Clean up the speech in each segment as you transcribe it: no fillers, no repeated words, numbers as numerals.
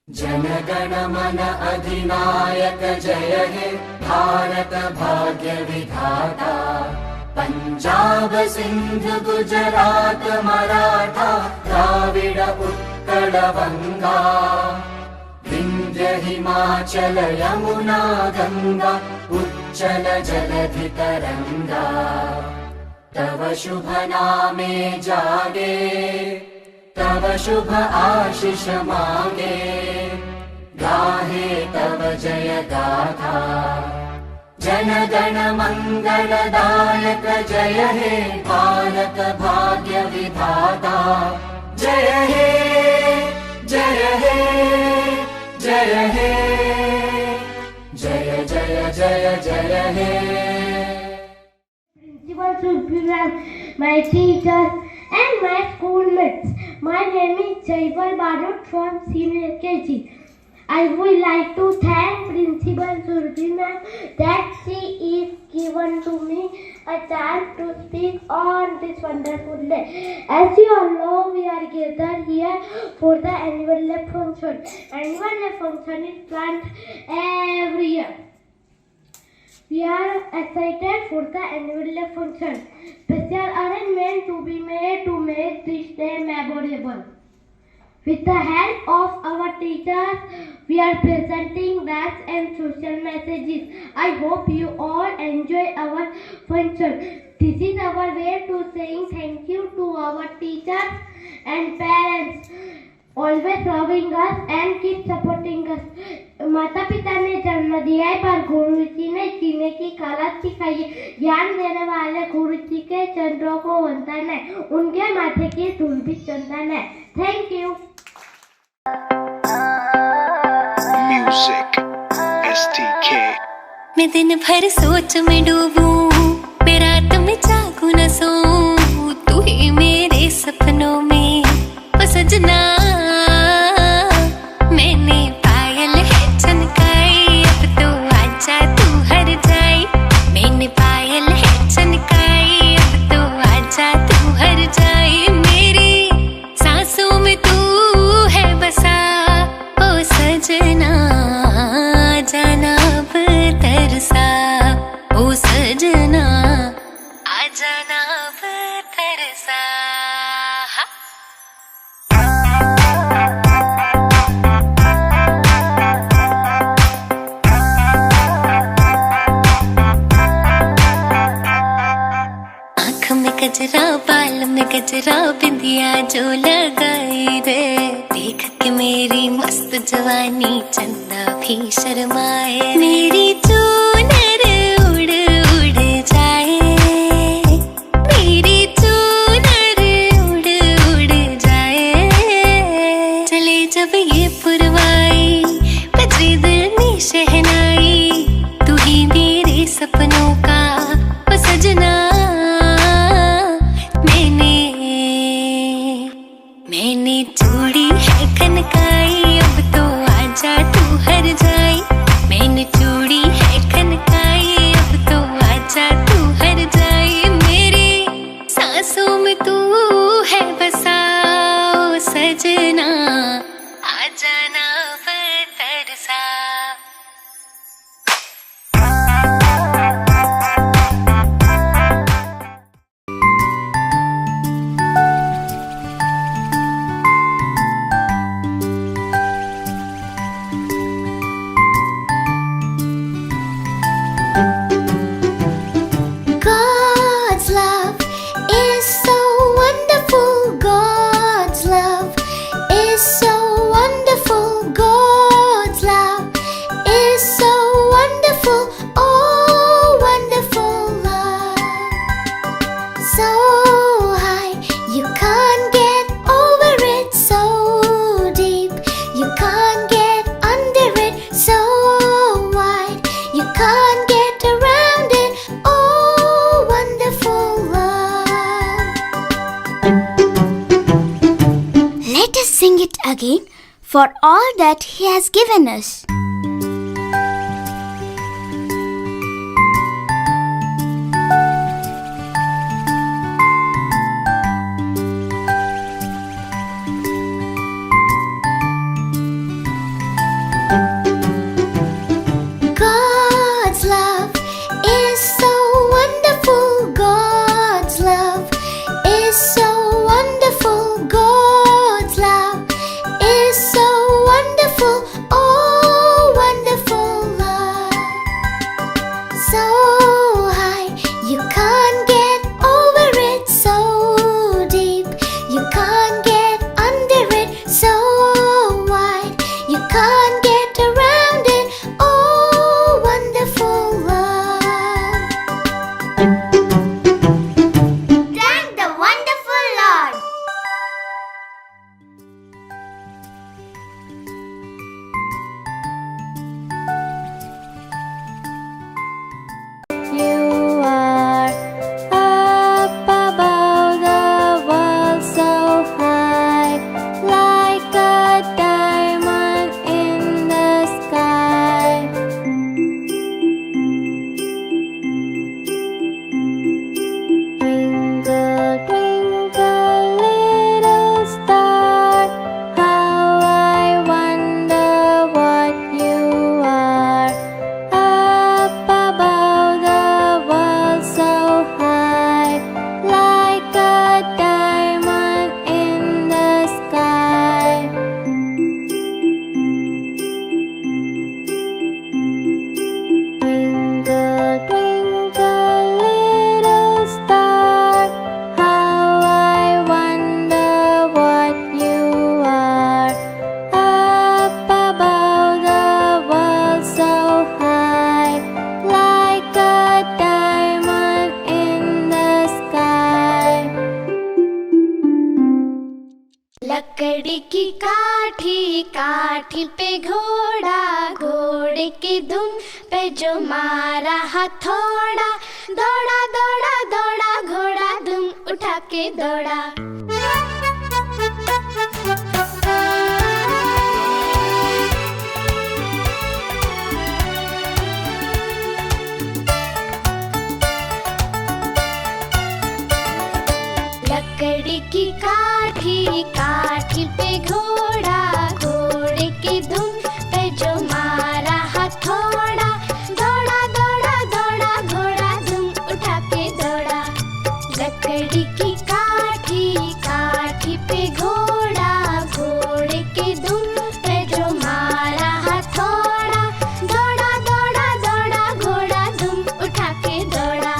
जनगण मन अधिनायक जय हे भारत भाग्य विधाता। पंजाब सिंध गुजरात मराठा द्राविड उत्कल बंगा। विंध्य हिमाचल यमुना गंगा उच्चल जलधि तरंगा। तव शुभ नामे जागे तव शुभ आशीष मांगे। गाहे तव जय गाथा जन गण मंगलदायक जय हे भारत भाग्य विधाता। जय हे जय हे जय हे जय जय जय जय हे। Principal Subhiran, my teachers and my schoolmates. My name is Jaival Barut from Senior KG. I would like to thank Principal Surbina that she is given to me a chance to speak on this wonderful day. As you all know, we are gathered here for the annual day function. Annual day function is planned every year. We are excited for the annual day function. Special arrangement to be made to make this day memorable. With the help of our teachers, we are presenting rhymes and social messages. I hope you all enjoy our function. This is our way to saying thank you to our teachers and parents, always loving us and keep supporting us. माता पिता ने जन्म दिया है पर गुरु जी ने जीने की कला सिखाई है। ज्ञान देने वाले गुरु जी के चरणों को वंदन है, उनके माथे की धूल भी चंदन है। Thank you. Music STK। मैं दिन भर सोच में डूबूं, मैं रात में जागूं न सोऊं, तू ही मेरे सपनों में ओ सजना। मैंने पायल है चनकाई, अब तो आजा तू हर जाए। मैंने पायल है चनकाई, अब तो आजा तू हर जाए। मेरी सांसों में तू है बसा ओ सजना, जाना अब तरसा ओ सजना, आ जाना अब तरसा। आँख में गजरा, बाल में गजरा, बिंदिया जो लगाई रे, देख के मेरी मस्त जवानी चंदा भी शर्माए। मेरी चूनर उड़ उड़ जाए, मेरी चूनर उड़ उड़ जाए। चले जब ये पुरवाई, बजे दिल में शहनाई, तू ही मेरे सपनों का ओ सजना। मैंने चूड़ी है खनकाई, अब तो आजा तू हर जाए। मैंने चूड़ी है खनकाई, अब तो आजा तू हर जाए। मेरी सांसों में तू है बसा ओ सजना, आ जाना अब तरसा। God's love is so wonderful. God's love is so wonderful. God's love is so wonderful. Oh, wonderful love. So high, you can't get over it. So deep, you can't get under it. So wide, you can't get around it. Oh, wonderful love. Let us sing it again for all that He has given us. काठी पे घोड़ा, घोड़े की धुन पे जो मारा हथौड़ा, दौड़ा दौड़ा दौड़ा घोड़ा धुम उठा के दौड़ा। लकड़ी की काठी, काठी पे घोड़ा, घोड़े की धुन पे जो मारा हथौड़ा, दौड़ा दौड़ा दौड़ा घोड़ा धुम उठा के दौड़ा। लकड़ी की काठी, काठी पे घोड़ा, घोड़े की धुन पे जो मारा हथौड़ा, दौड़ा दौड़ा दौड़ा घोड़ा धुम उठा के दौड़ा।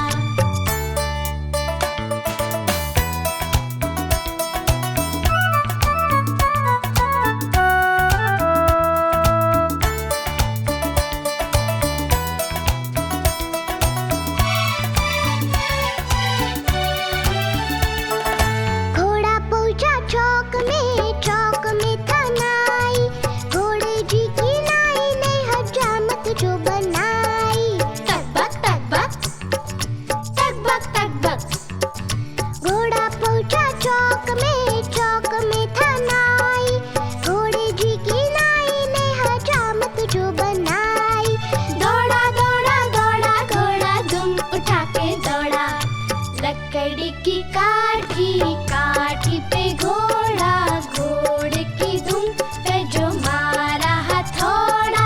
घोड़ा पहुंचा चौक में था नाई, घोड़े जी की नाई ने हजामत जो बनाई। तकबक तकबक तकबक तकबक। घोड़ा पहुंचा चौक में था नाई, घोड़े जी की नाई ने हजामत जो बनाई। दौड़ा दौड़ा दौड़ा घोड़ा धुम उठा के दौड़ा। लकड़ी की काठी, काठी पे घोड़ा, घोड़े की धुन पे जो मारा हथौड़ा,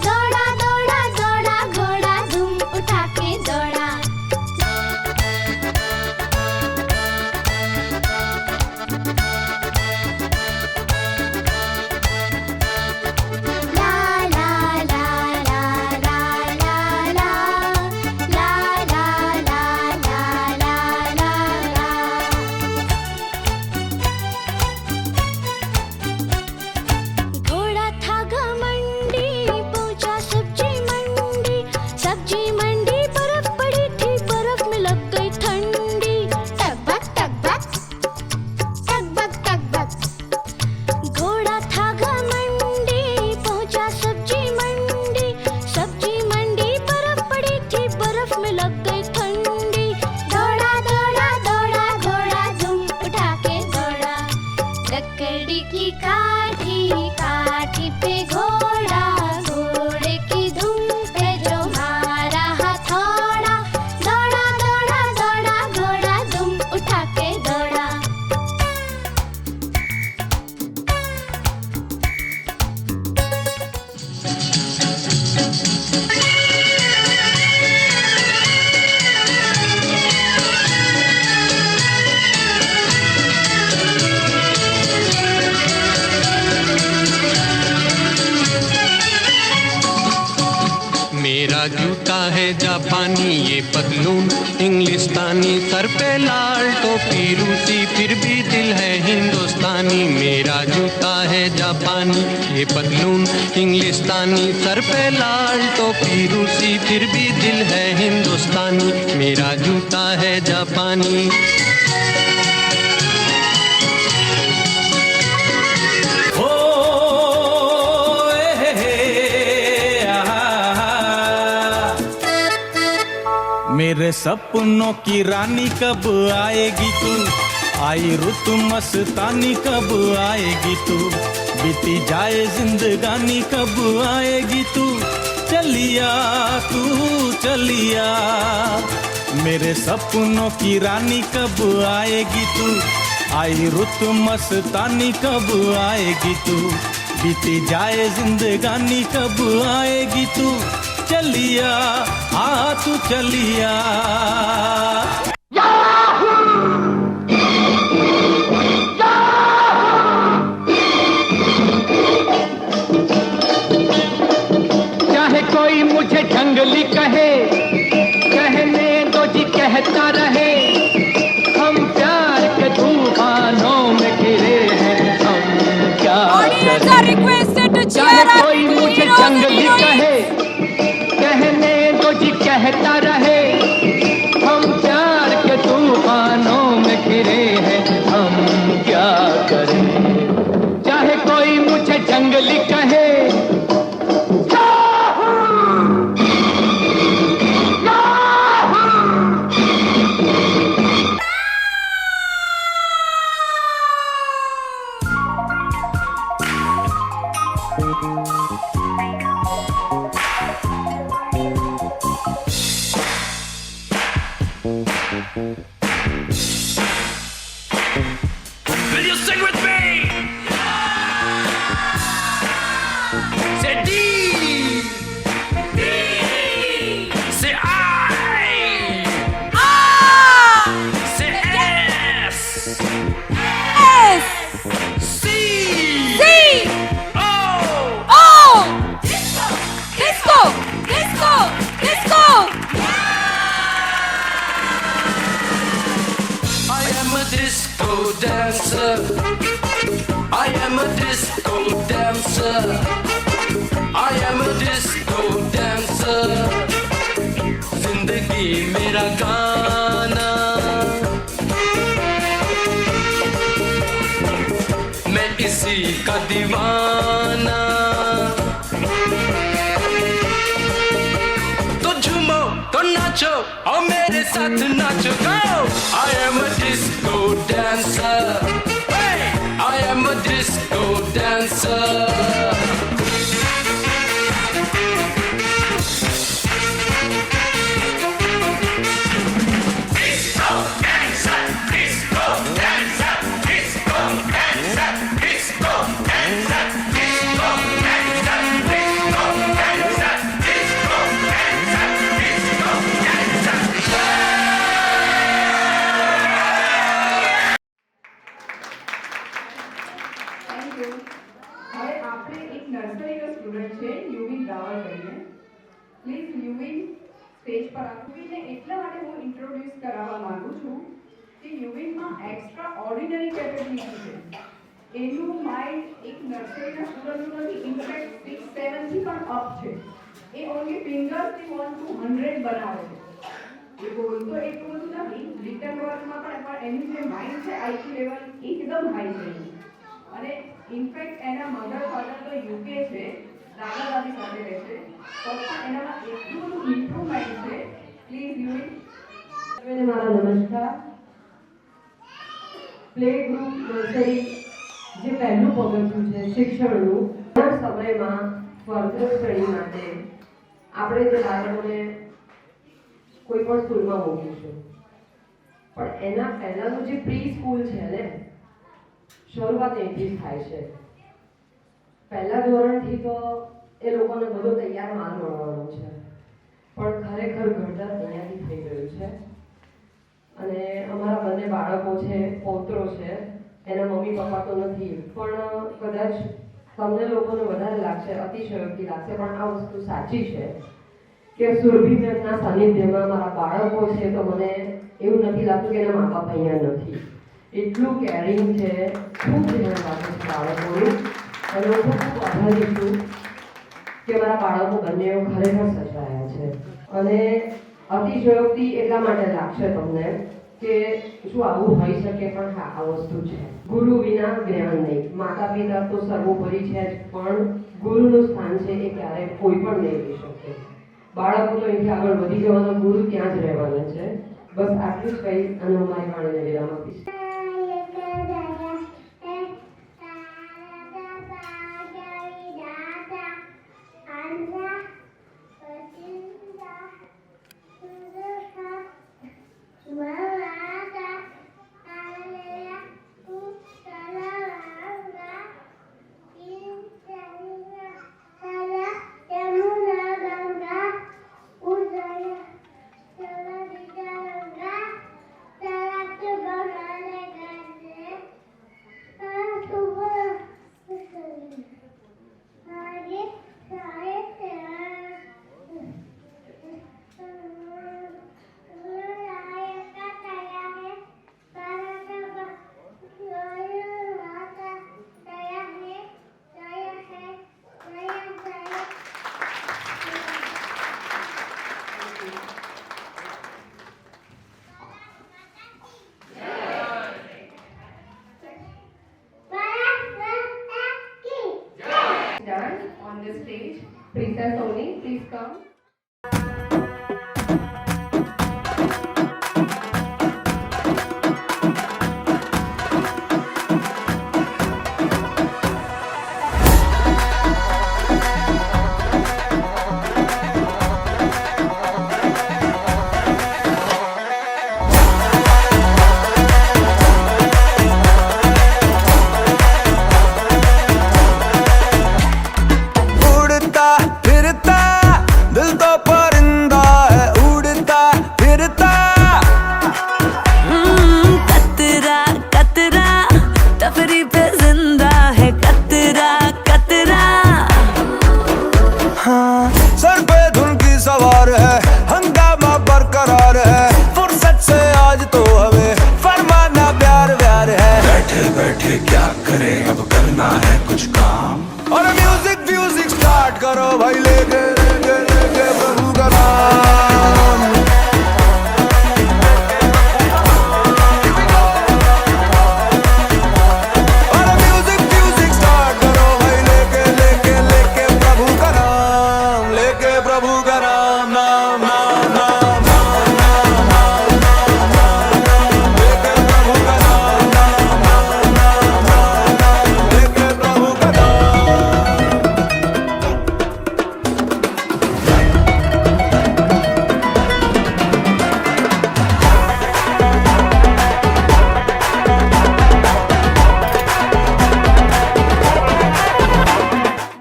दौड़ा दौड़ा दौड़ा घोड़ा धुम उठा के दौड़ा। ला ला ला ला ला ला ला ला ला ला ला ला ला। घोड़ा था घमंडी, पहुंचा सब्जी मंडी, सब्जी मंडी बर्फ पड़ी थी, बर्फ में लग गई ठंडी। टकबक टकबक टकबक टकबक। घोड़ा था घमंडी, पहुंचा सब्जी मंडी, सब्जी मंडी बर्फ पड़ी थी, बर्फ में लग गई ठंडी। दौड़ा दौड़ा दौड़ा घोड़ा धुम उठा के दौड़ा। लकड़ी की काठी, काठी पे घोड़ा, घोड़े की धुन पे जो मारा हथौड़ा, दौड़ा दौड़ा दौड़ा घोड़ा धुम उठा के दौड़ा। मेरा जूता है जापानी, ये पतलून इंग्लिस्तानी, सर पे लाल टोपी रूसी, फिर भी दिल है हिंदुस्तानी। मेरा जूता है जापानी, ये पतलून इंग्लिस्तानी, सर पे लाल टोपी रूसी, फिर भी दिल है हिंदुस्तानी। मेरा जूता है जापानी। मेरे सपनों की रानी कब आएगी तू, आई रुत मस्तानी कब आएगी तू, बीती जाए जिंदगानी कब आएगी तू, चलिया तू चलिया। मेरे सपनों की रानी कब आएगी तू, आई रुत मस्तानी कब आएगी तू, बीती जाए जिंदगानी कब आएगी तू, चलिया आ तू चलिया। चाहे कोई मुझे जंगली कहे, कहने दो जी कहता रहे, हम प्यार के तूफानों में घिरे हैं, हम क्या करें। चाहे कोई मुझे जंगली कहे, कहने दो जी कहता रहे, हम प्यार के तूफानों में घिरे हैं, हम क्या करें। चाहे कोई मुझे जंगली Will you sing with me? Say D. D. Say I. Say S. S. C. C. O. O. Disco. Disco. Disco. Disco. I am a disco dancer. I am a disco dancer. I am a disco dancer. जिंदगी मेरा गाना, मैं इसी का दीवाना. तो झूमो तो नाचो और मेरे साथ नाचो. Go! I am a disco dancer. Hey! I am a disco dancer. હવે આપણે એક નર્સરીનો સ્ટુડન્ટ છે યુવિન રાવલ કરીને. પ્લીઝ યુવિન સ્ટેજ પર આવો. યુવિનને એટલા માટે હું ઇન્ટ્રોડ્યુસ કરાવવા માંગુ છું કે યુવિનમાં એક્સ્ટ્રા ઓર્ડિનરી કેપેબિલિટી છે. એનું માઇન્ડ એક નર્સરીના સ્ટુડન્ટનું નથી, ઇનફેક્ટ 6-7 થી પણ અપ છે. એ ઓનલી ફિંગર્સથી 1 to 100 બનાવે છે. એ બોલતો એટલું બધું નથી, રિટર્ન વર્કમાં પણ એનું જે માઇન્ડ છે આઈક્યુ લેવલ એકદમ હાઈ છે. અને ઇનફેક્ટ એના મધર ફાધર તો યુકે છે, દાદા દાદી સાથે રહે છે, તો પણ એનામાં એટલું બધું ઇમ્પ્રુવમેન્ટ છે. પ્લીઝ યુવિન. મારા નમસ્કાર. પ્લે ગ્રુપ નર્સરી જે પહેલું પગથિયું છે શિક્ષણનું, આ સમયમાં ફર્ધર સ્ટડી માટે આપણે જે બાળકોને કોઈ પણ સ્કૂલમાં મોકલીશું, પણ એના પહેલાંનું જે પ્રી સ્કૂલ છે ને, શરૂઆત અહીંથી જ થાય છે. પહેલા ધોરણથી તો એ લોકોને બધો તૈયાર માલ મળવાનો છે, પણ ખરેખર ઘડતર અહીંયાથી થઈ ગયું છે. અને અમારા બંને બાળકો છે, પૌત્રો છે, એના મમ્મી પપ્પા તો નથી, પણ કદાચ તમને લોકોને વધારે લાગશે, અતિશયોક્તિ લાગશે, પણ આ વસ્તુ સાચી છે કે સુરભીબેનના સાનિધ્યમાં મારા બાળકો છે, તો મને એવું નથી લાગતું કે એના મા બાપ અહીંયા નથી. એટલું કેરિંગ છે, ખૂબ ધ્યાન રાખે છે બાળકોનું. અને હું ખૂબ આભારી છું કે મારા બાળકો બંને ખરેખર સચવાયા છે. અને અતિશયોક્તિ એટલા માટે લાગશે તમને કે શું આવું હોઈ શકે, પણ હા, આ વસ્તુ છે. ગુરુ વિના જ્ઞાન નહીં. માતા પિતા તો સર્વોપરી છે જ, પણ ગુરુનું સ્થાન છે એ ક્યારેય કોઈ પણ નહીં લઈ શકે. બાળકો તો અહીંથી આગળ વધી જવાનો, ગુરુ ત્યાં જ રહેવાના છે. બસ આટલું જ કહી અને હું મારી વાણીને વિરામ આપીશ. On the stage, Princess Oni, please come. कुछ काम। और म्यूजिक म्यूजिक स्टार्ट करो भाई, लेके लेके लेके प्रभु का नाम। और म्यूजिक म्यूजिक स्टार्ट करो भाई, लेके लेके लेके प्रभु का नाम, लेके प्रभु का नाम, नाम नाम नाम नाम नाम नाम नाम नाम नाम, लेके प्रभु का नाम, नाम नाम नाम नाम नाम, लेके प्रभु का नाम।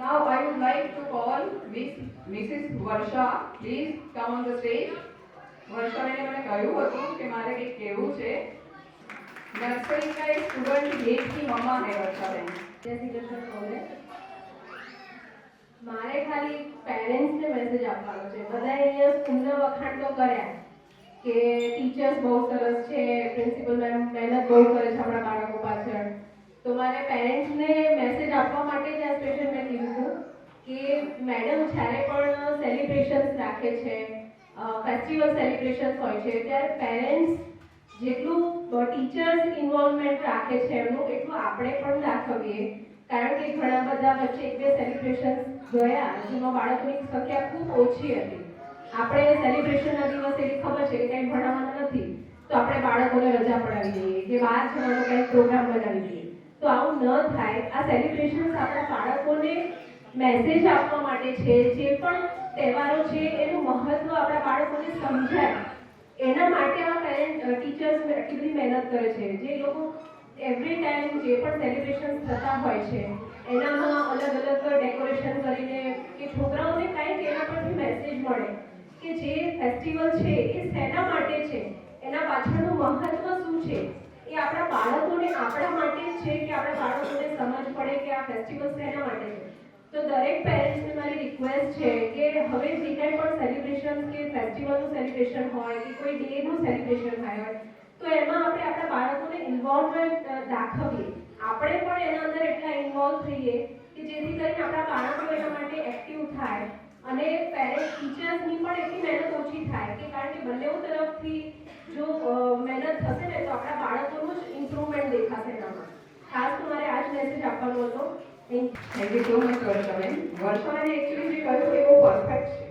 Now I would like to call Mrs. Varsha, please come on the stage. વર્ષાબેને મને કહ્યું હતું કે મારે કંઈક કહેવું છે. નર્સરી का एक स्टूडेंट गेट की मम्मा है વર્ષાબેન. જય શ્રી કૃષ્ણ બોલે. મારે ખાલી પેરેન્ટ્સને મેસેજ આપવાનો છે. બધા અહીંયા સ્કૂલના વખાણ તો કર્યા કે ટીચર્સ બહુ સરસ છે, પ્રિન્સિપલ મેમ મહેનત બહુ કરે છે આપણા બાળકો પાછળ. તો મારે પેરેન્ટ્સને મેસેજ આપવા માટે જ આ સ્પેશિયલ મેં કીધું હતું કે મેડમ જ્યારે પણ સેલિબ્રેશન્સ રાખે છે, ફેસ્ટિવલ સેલિબ્રેશન્સ હોય છે, ત્યારે પેરેન્ટ્સ જેટલું ટીચર્સ ઇન્વોલ્વમેન્ટ રાખે છે એમનું, એટલું આપણે પણ દાખવીએ. કારણ કે ઘણા બધા વચ્ચે એક બે સેલિબ્રેશન્સ ગયા જેમાં બાળકોની સંખ્યા ખૂબ ઓછી હતી. આપણે સેલિબ્રેશનના દિવસે એવી ખબર છે કે કંઈ ભણાવવાનું નથી, તો આપણે બાળકોને રજા પડાવી દઈએ કે બહાર જવાનો કંઈક પ્રોગ્રામ બનાવી દઈએ. તો આવું ન થાય. આ સેલિબ્રેશન્સ આપણા બાળકોને મેસેજ આપવા માટે છે. જે પણ તહેવારો છે એનું મહત્વ આપણા બાળકોને સમજાય, એના માટે આ ટીચર્સ એટલી બધી મહેનત કરે છે. જે લોકો એવરી ટાઈમ જે પણ સેલિબ્રેશન થતા હોય છે એનામાં અલગ અલગ ડેકોરેશન કરીને કે છોકરાઓને કાંઈક એના પરથી મેસેજ મળે કે જે ફેસ્ટિવલ છે એ શેના માટે છે, એના પાછળનું મહત્વ શું છે, એ આપણા બાળકોને આપણા માટે જ છે કે આપણા બાળકોને સમજ પડે કે આ ફેસ્ટિવલ શેના માટે છે. તો દરેક પેરેન્ટ્સને મારી રિક્વેસ્ટ છે કે હવે જે કંઈ પણ સેલિબ્રેશન કે ફેસ્ટિવલનું સેલિબ્રેશન હોય કે કોઈ ડેનું સેલિબ્રેશન હોય તો એમાં આપણે આપણા બાળકોને ઇન્વોલ્વમેન્ટ દાખવીએ. આપણે પણ એના અંદર એટલા ઇન્વોલ્વ થઈએ કે જેથી કરીને આપણા બાળકો એના માટે એક્ટિવ થાય અને પેરેન્ટ્સ ટીચર્સની પણ એટલી મહેનત ઓછી થાય કે કારણ કે બંને તરફથી જો મહેનત થશે ને તો આપણા બાળકોનું જ ઇમ્પ્રુવમેન્ટ દેખાશે એનામાં. ખાસ તો મારે આ જ મેસેજ આપવાનો હતો. Thank you so much Varshaben. વર્ષાબેને એકચ્યુઅલી જે કહ્યું એ બહુ પરફેક્ટ છે.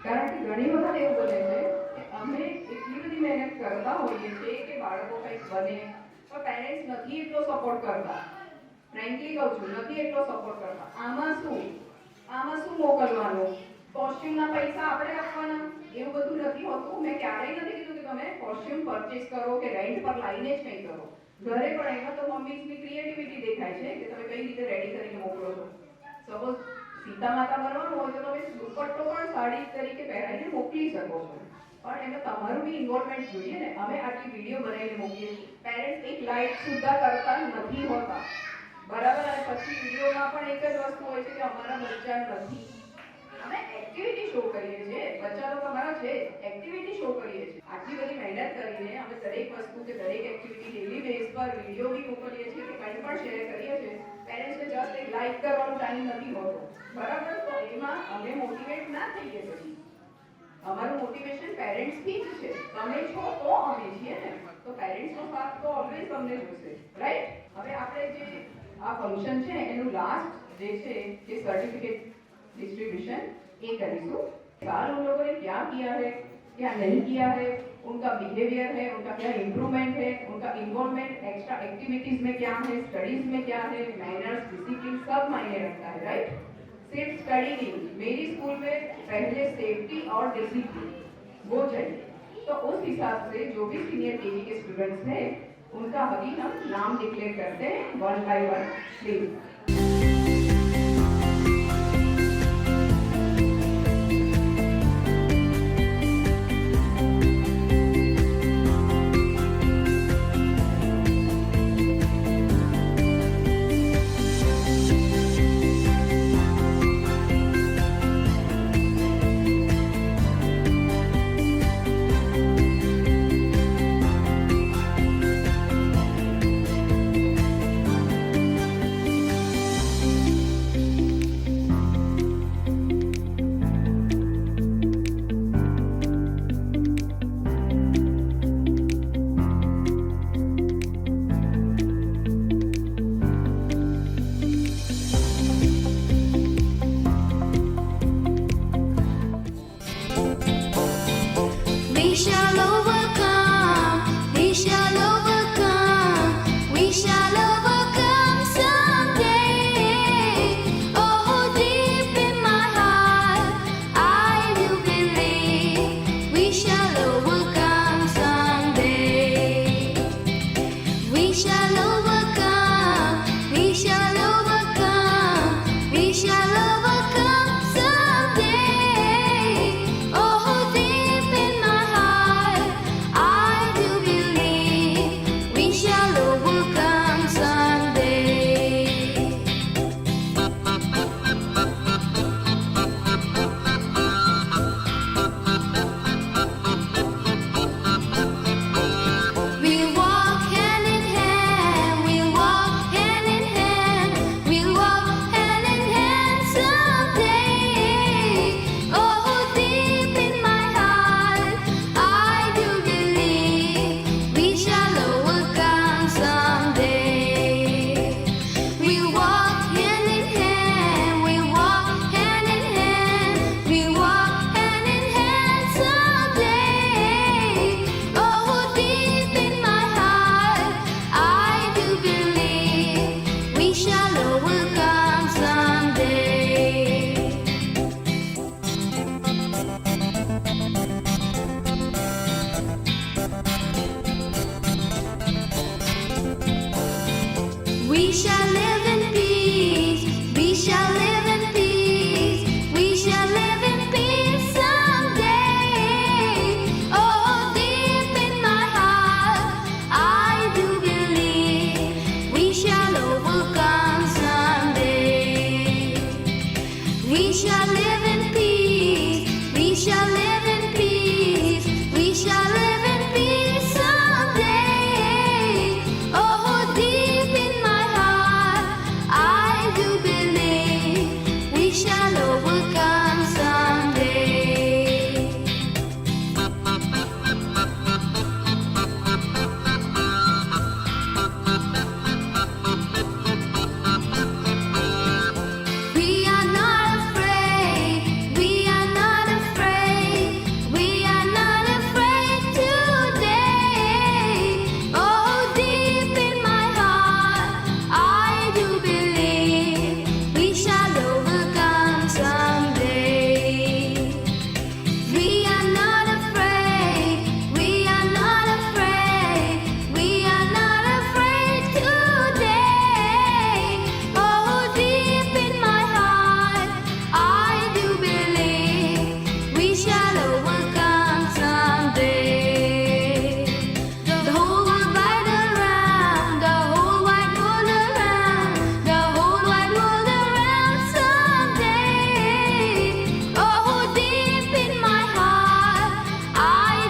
કારણ કે ઘણી વખત એવું બને છે કે અમે એટલી બધી મહેનત કરતા હોઈએ છીએ કે બાળકો કંઈક બને, પણ પેરેન્ટ્સ નથી એટલો સપોર્ટ કરતા. ફ્રેન્કલી કહું છું, નથી એટલો સપોર્ટ કરતા. આમાં શું મોકલવાનું, કોસ્ટ્યુમના પૈસા આપણે આપવાના, એવું બધું નથી હોતું. મેં ક્યારેય નથી કીધું કે તમે કોસ્ટ્યુમ પરચેસ કરો કે રેન્ટ પર લાવીને જ કંઈ કરો. ઘરે પણ એમાં તો મમ્મીની ક્રિએટિવિટી દેખાય છે કે તમે કઈ રીતે રેડી કરીને મોકલો છો. સપોઝ સીતા માતા બનવાનું હોય તો તમે દુપટ્ટો પણ સાડી તરીકે પહેરાવીને મોકલી શકો છો, પણ એમાં તમારું બી ઇન્વોલ્વમેન્ટ જોઈએ ને. અમે આટલી વિડીયો બનાવીને મૂકીએ છીએ, પેરેન્ટ્સ એક લાઈક સુદ્ધા કરતા નથી હોતા, બરાબર. અને પછી વિડીયોમાં પણ એક જ વસ્તુ હોય છે કે અમારા બચ્ચા નથી. અમે એક્ટિવિટી શો કરીએ છીએ, બચ્ચા તો તમારા છે, એક્ટિવિટી શો કરીએ છીએ. આટલી બધી મહેનત કરીને અમે દરેક વસ્તુ કે દરેક એક્ટિવિટી ડેલી બેઝ પર વિડીયો બી મોકલીએ છીએ કે કંઈ પણ શેર કરીએ છીએ. પેરેન્ટ્સને જસ્ટ એક લાઈક કરવાનો ટાઈમ નથી હોતો, બરાબર. તો એમાં અમે મોટિવેટ ના થઈએ. પછી અમારું મોટિવેશન પેરેન્ટ્સથી જ છે. તમે છો તો અમે છીએ ને, તો પેરેન્ટ્સનો સાથ તો ઓલવેઝ તમને જોશે, રાઈટ. હવે આપણે જે આ ફંક્શન છે એનું લાસ્ટ જે છે એ સર્ટિફિકેટ डिस्ट्रीब्यूशन ये करीશું. साल उन लोगों ने क्या किया है, क्या नहीं किया है, उनका बिहेवियर है, उनका क्या इम्प्रूवमेंट है, उनका इन्वॉल्वमेंट एक्स्ट्रा एक्टिविटीज में क्या है, स्टडीज में क्या है, मैनर्स, डिसिप्लिन सब मायने रखता है, राइट. सिर्फ स्टडी नहीं, मेरी स्कूल में पहले सेफ्टी और डिसिप्लिन वो चाहिए. तो उस हिसाब से जो भी सीनियर केजी के स्टूडेंट्स हैं उनका अभी हम नाम डिक्लेयर करते हैं 1 by 1 please. We shall live in peace. We shall live in peace. We shall live in peace someday. Oh, deep in my heart, I do believe we shall overcome someday. We are not afraid. We are not afraid. We are not afraid today. Oh, deep in my heart, I do believe we shall overcome someday. We are not afraid. We are not afraid. We are not afraid today. Oh, deep in my heart, I do believe we shall overcome someday. The whole world right around, the whole wide world around, the whole wide world around someday. Oh, deep in my heart, I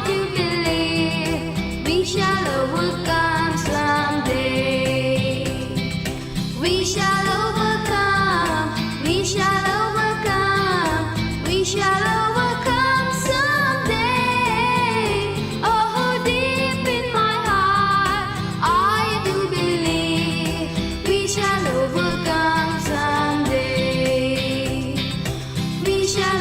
do believe we shall overcome someday. We shall overcome, we shall overcome, we shall overcome someday. Oh, deep in my heart, I do believe we shall overcome someday. We shall